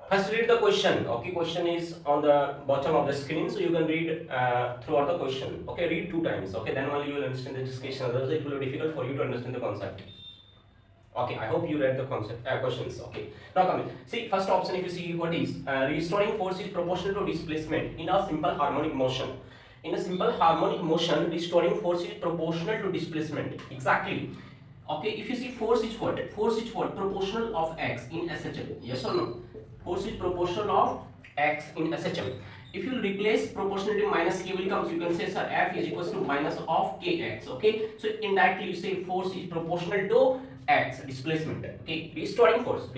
First read the question. Okay, question is on the bottom of the screen, so you can read throughout the question. Okay, read 2 times. Okay, then only you will understand the discussion. Otherwise, it will be difficult for you to understand the concept. Okay, I hope you read the concept questions. Okay, now come in. See, first option, if you see what is restoring force is proportional to displacement in a simple harmonic motion. In a simple harmonic motion, restoring force is proportional to displacement. Exactly. Okay, if you see force is what? Force is what? Proportional of x in SHM. Yes or no? Force is proportional of x in SHM. If you replace proportionality minus k will come, so you can say sir F is equals to minus of kx. Okay, so indirectly you say force is proportional to x displacement. Okay, restoring force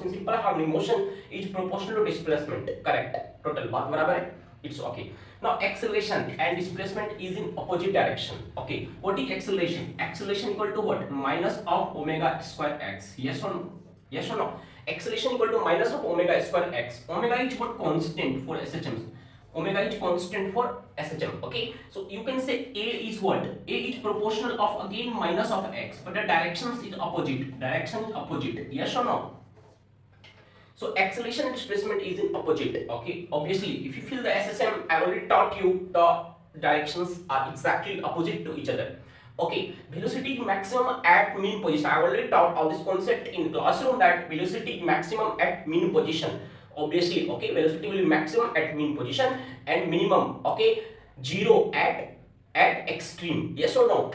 in simple harmonic motion is proportional to displacement. Correct. Total बात बराबर है. It's okay. Now acceleration and displacement is in opposite direction. Okay, what is acceleration? Acceleration equal to what? Minus of omega square x. Yes or no? Yes or no? Acceleration equal to minus of omega square x. Omega is what? Constant for SHM. Omega is constant for SHM. Okay, so you can say A is what? A is proportional of again minus of x, but the directions is opposite. Direction is opposite. Yes or no? So acceleration and displacement is in opposite. Okay, obviously if you feel the SSM, I already taught you the directions are exactly opposite to each other. Okay, velocity maximum at mean position. I already taught all this concept in classroom that velocity maximum at mean position. Obviously, okay, velocity will be maximum at mean position and minimum, okay, zero at extreme. Yes or no?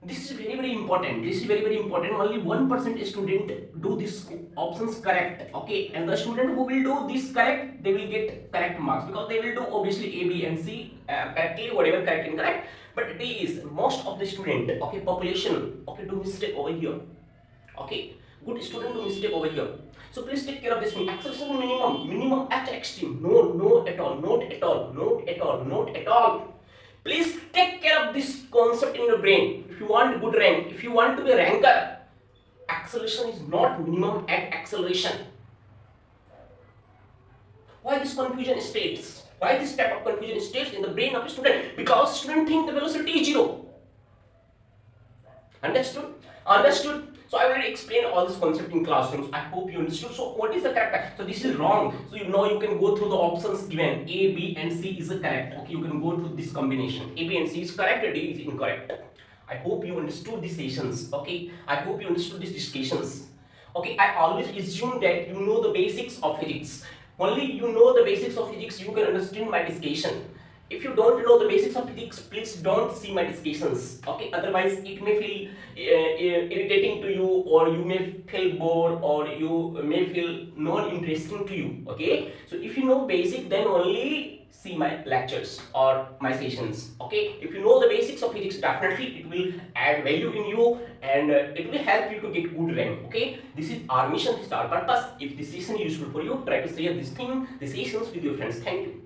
This is very important. This is very important. Only 1% student do this options correct. Okay, and the student who will do this correct, they will get correct marks because they will do obviously A, B, and C correctly, whatever correct and correct. But D is most of the student. Okay, population. Okay, do mistake over here. Okay, good student do mistake over here. So please take care of this. Acceleration minimum at extreme. No at all. Not at all. Not at all. Not at all. Please take care of this concept in your brain. If you want good rank, if you want to be a ranker, acceleration is not minimum at acceleration. Why this confusion states? Why this type of confusion states in the brain of a student? Because student think the velocity is zero. Understood? Understood? So I already explained all this concept in classrooms. I hope you understood. So what is the correct? So this is wrong. So you know you can go through the options given. A, B, and C is correct. Okay, you can go through this combination. A, B, and C is correct. D is incorrect. I hope you understood these sessions. Okay, I hope you understood these discussions. Okay, I always assume that you know the basics of physics. Only you know the basics of physics, you can understand my discussion. If you don't know the basics of physics, please don't see my discussions. Okay, otherwise it may feel irritating to you, or you may feel bored, or you may feel non-interesting to you. Okay, so if you know basic, then only see my lectures or my sessions. Okay, if you know the basics of physics, definitely it will add value in you, and it will help you to get good rank. Okay, this is our mission, this is our purpose. If this session is useful for you, try to share this thing, the sessions with your friends. Thank you.